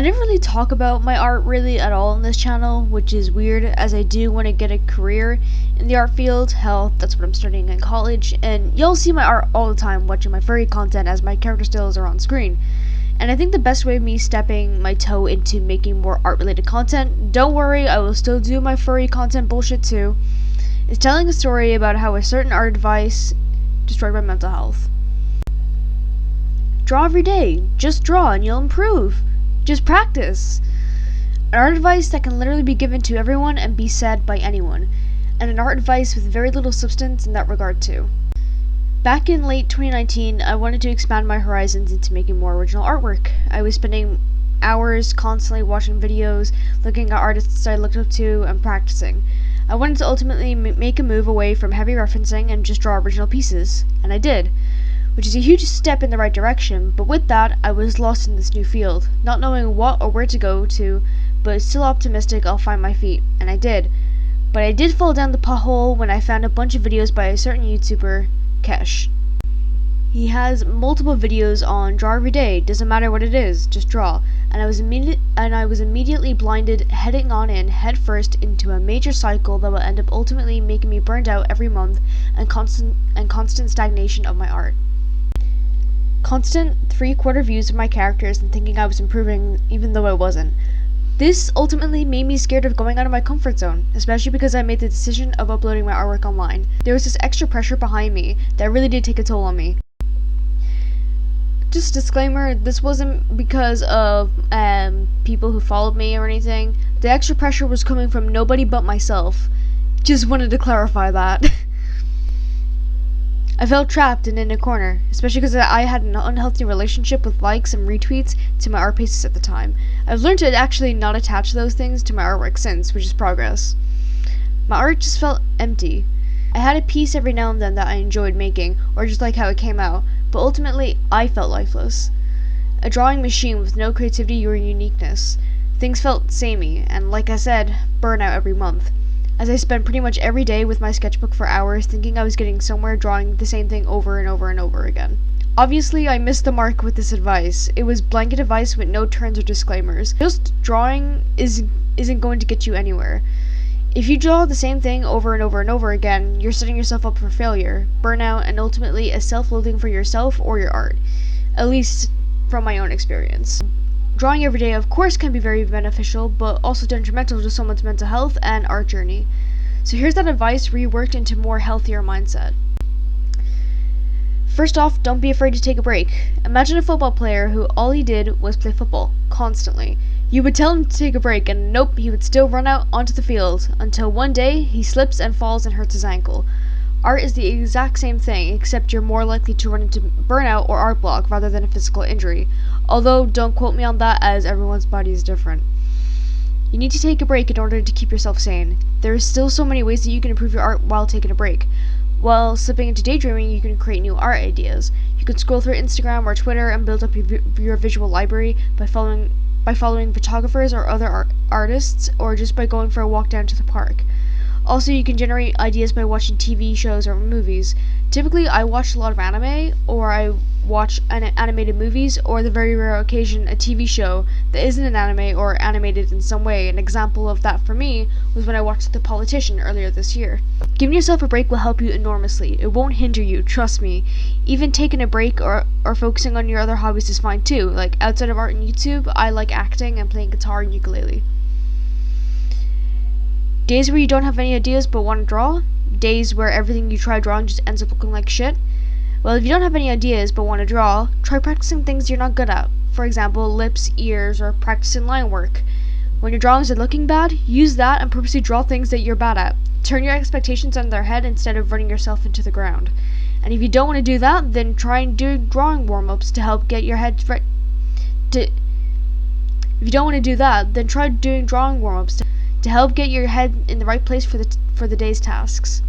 never really talk about my art really at all on this channel, which is weird as I do want to get a career in the art field. Hell, that's what I'm studying in college, and you'll see my art all the time watching my furry content as my character stills are on screen. And I think the best way of me stepping my toe into making more art related content, don't worry, I will still do my furry content bullshit too, is telling a story about how a certain art advice destroyed my mental health. Draw every day. Just draw and you'll improve. Just practice. An art advice that can literally be given to everyone and be said by anyone. And an art advice with very little substance in that regard too. Back in late 2019, I wanted to expand my horizons into making more original artwork. I was spending hours constantly watching videos, looking at artists I looked up to, and practicing. I wanted to ultimately make a move away from heavy referencing and just draw original pieces. And I did. Which is a huge step in the right direction, but with that, I was lost in this new field, not knowing what or where to go to, but still optimistic I'll find my feet, and I did. But I did fall down the pothole when I found a bunch of videos by a certain YouTuber, Kesh. He has multiple videos on draw every day, doesn't matter what it is, just draw, and I was immediately blinded, heading on in headfirst into a major cycle that will end up ultimately making me burned out every month and constant stagnation of my art. Constant 3/4 views of my characters and thinking I was improving even though I wasn't. This ultimately made me scared of going out of my comfort zone, especially because I made the decision of uploading my artwork online. There was this extra pressure behind me that really did take a toll on me. Just disclaimer, this wasn't because of people who followed me or anything. The extra pressure was coming from nobody but myself. Just wanted to clarify that. I felt trapped and in a corner, especially because I had an unhealthy relationship with likes and retweets to my art pieces at the time. I've learned to actually not attach those things to my artwork since, which is progress. My art just felt empty. I had a piece every now and then that I enjoyed making, or just like how it came out, but ultimately I felt lifeless. A drawing machine with no creativity or uniqueness. Things felt samey, and like I said, burnout every month. As I spent pretty much every day with my sketchbook for hours thinking I was getting somewhere drawing the same thing over and over and over again. Obviously, I missed the mark with this advice. It was blanket advice with no turns or disclaimers. Just drawing isn't going to get you anywhere. If you draw the same thing over and over and over again, you're setting yourself up for failure, burnout, and ultimately a self-loathing for yourself or your art. At least from my own experience. Drawing every day, of course, can be very beneficial, but also detrimental to someone's mental health and art journey. So here's that advice reworked into a more healthier mindset. First off, don't be afraid to take a break. Imagine a football player who all he did was play football, constantly. You would tell him to take a break, and nope, he would still run out onto the field, until one day he slips and falls and hurts his ankle. Art is the exact same thing, except you're more likely to run into burnout or art block rather than a physical injury. Although, don't quote me on that as everyone's body is different. You need to take a break in order to keep yourself sane. There are still so many ways that you can improve your art while taking a break. While slipping into daydreaming, you can create new art ideas. You can scroll through Instagram or Twitter and build up your visual library by following photographers or other artists, or just by going for a walk down to the park. Also, you can generate ideas by watching TV shows or movies. Typically, I watch a lot of anime, or I watch animated movies, or the very rare occasion a TV show that isn't an anime or animated in some way. An example of that for me was when I watched The Politician earlier this year. Giving yourself a break will help you enormously. It won't hinder you, trust me. Even taking a break or focusing on your other hobbies is fine too. Like, outside of art and YouTube, I like acting and playing guitar and ukulele. Days where you don't have any ideas but want to draw? Days where everything you try drawing just ends up looking like shit? Well, if you don't have any ideas but want to draw, try practicing things you're not good at. For example, lips, ears, or practicing line work. When your drawings are looking bad, use that and purposely draw things that you're bad at. Turn your expectations on their head instead of running yourself into the ground. And if you don't want to do that, then try and do drawing warm-ups to help get your head right. If you don't want to do that, then try doing drawing warm-ups to help get your head in the right place for the day's tasks.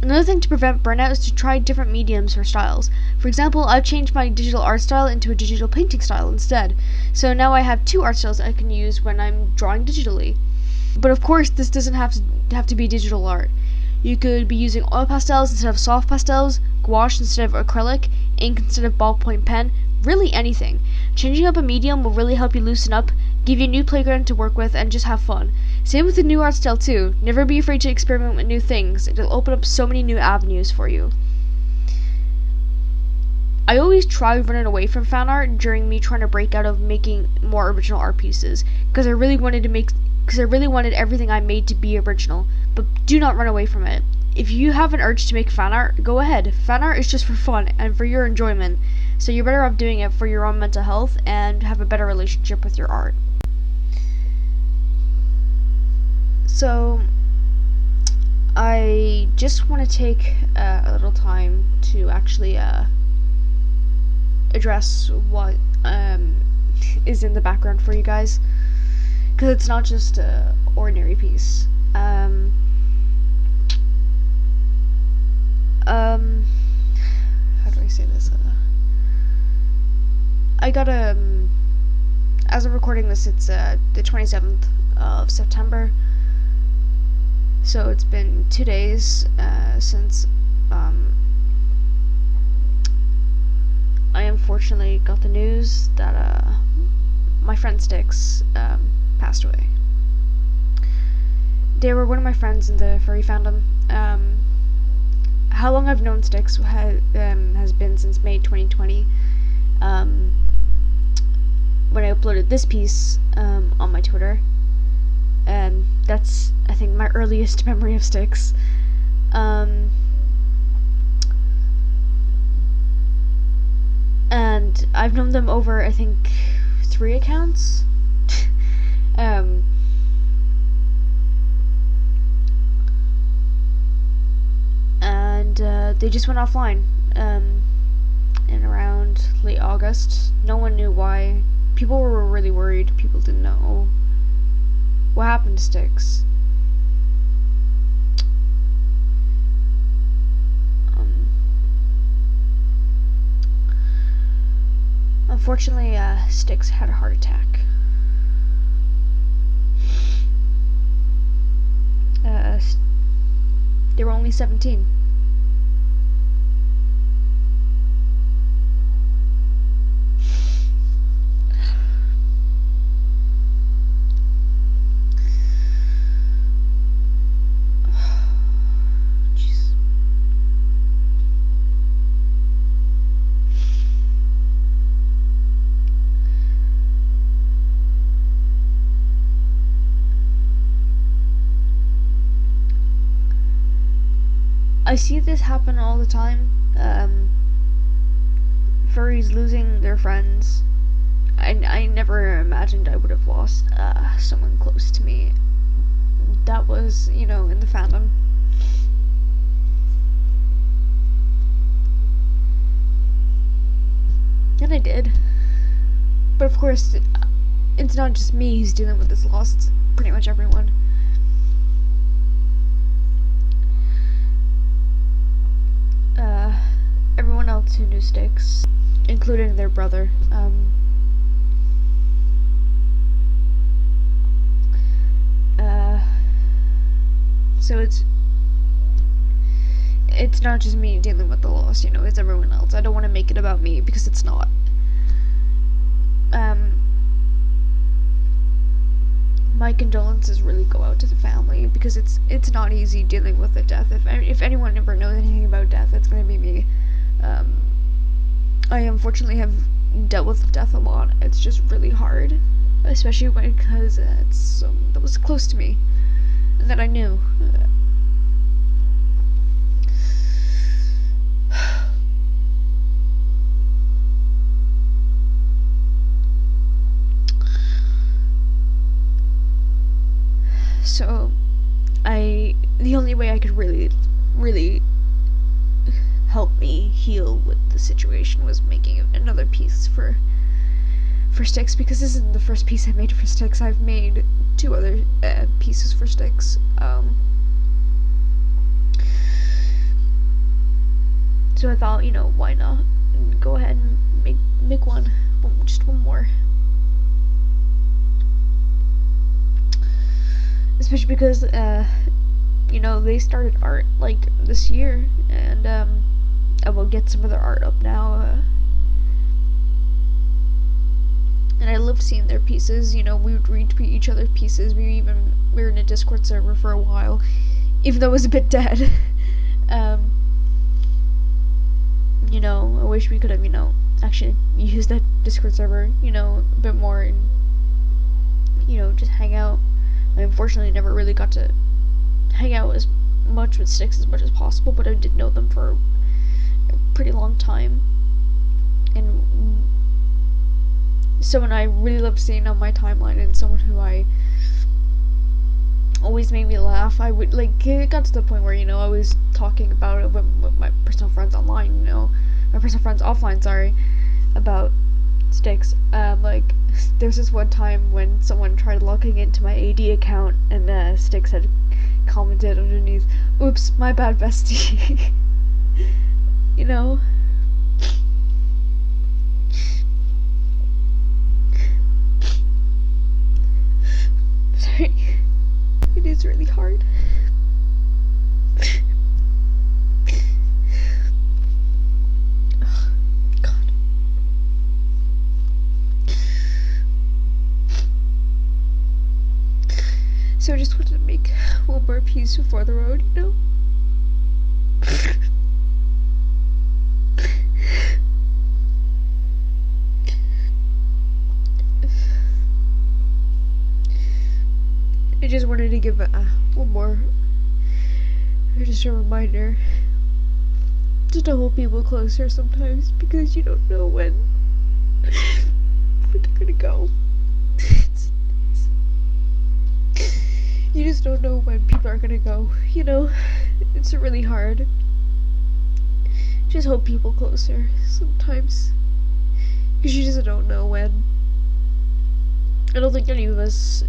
Another thing to prevent burnout is to try different mediums or styles. For example, I've changed my digital art style into a digital painting style instead. So now I have two art styles I can use when I'm drawing digitally. But of course, this doesn't have to be digital art. You could be using oil pastels instead of soft pastels, gouache instead of acrylic, ink instead of ballpoint pen, really anything. Changing up a medium will really help you loosen up, give you a new playground to work with, and just have fun. Same with the new art style too. Never be afraid to experiment with new things. It'll open up so many new avenues for you. I always try running away from fan art during me trying to break out of making more original art pieces, because I really wanted everything I made to be original. But do not run away from it. If you have an urge to make fan art, go ahead. Fan art is just for fun and for your enjoyment, so you're better off doing it for your own mental health and have a better relationship with your art. So, I just want to take a little time to actually address what is in the background for you guys, because it's not just a ordinary piece. How do I say this? I got as I'm recording this, it's the 27th of September, so it's been 2 days since I unfortunately got the news that my friend Stixx passed away. They were one of my friends in the furry fandom. How long I've known Stixx has been since May 2020, when I uploaded this piece on my Twitter. That's, I think, my earliest memory of Stixx. And I've known them over, I think, 3 accounts. They just went offline in around late August. No one knew why. People were really worried. People didn't know what happened to Stixx. Unfortunately, Stixx had a heart attack. They were only 17. I see this happen all the time. Furries losing their friends. I never imagined I would have lost someone close to me that was, in the fandom. And I did. But of course, it's not just me who's dealing with this loss, it's pretty much everyone. Everyone else who knew Stixx, including their brother. So it's not just me dealing with the loss, it's everyone else. I don't want to make it about me because it's not. My condolences really go out to the family because it's not easy dealing with the death. If anyone ever knows anything about death, it's going to be me. I unfortunately have dealt with death a lot. It's just really hard, especially because it's that was close to me and that I knew. So, the only way I could really help me heal with the situation was making another piece for Stixx, because this isn't the first piece I made for Stixx. I've made 2 other pieces for Stixx. So I thought, why not go ahead and make just one more. Especially because, they started art, this year, and, I will get some of their art up now, and I loved seeing their pieces. You know, we would retweet each other's pieces. We were in a Discord server for a while, even though it was a bit dead. You know, I wish we could have, actually used that Discord server, a bit more and, just hang out. I unfortunately never really got to hang out as much with Stixx as much as possible, but I did know them for a pretty long time. And someone I really loved seeing on my timeline, and someone who I always made me laugh. I would, it got to the point where, I was talking about it with my personal friends online, my personal friends offline, sorry, about Stixx. There's this one time when someone tried logging into my AD account, and Stixx had commented underneath, "Oops, my bad, bestie." Sorry. It is really hard. Oh, God. So I just wanted to make one more piece before the road, I just wanted to give one more, just a reminder, just to hold people closer sometimes, because you don't know when they're gonna go. You just don't know when people are gonna go, it's really hard. Just hold people closer sometimes, because you just don't know when. I don't think any of us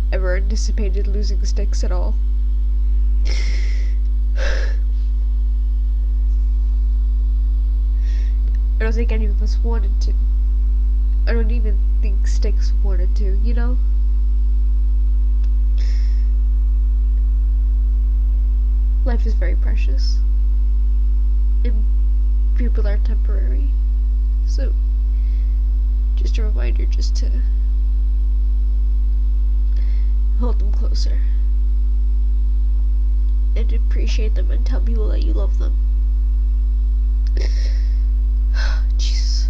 ever anticipated losing Stixx at all. I don't think any of us wanted to. I don't even think Stixx wanted to, Life is very precious. And people are temporary. So, just a reminder just to hold them closer. And appreciate them and tell people that you love them. Jesus.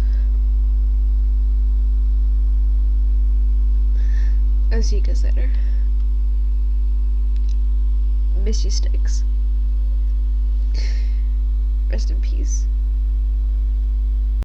I'll see you guys later. Miss you, Stixx. Rest in peace.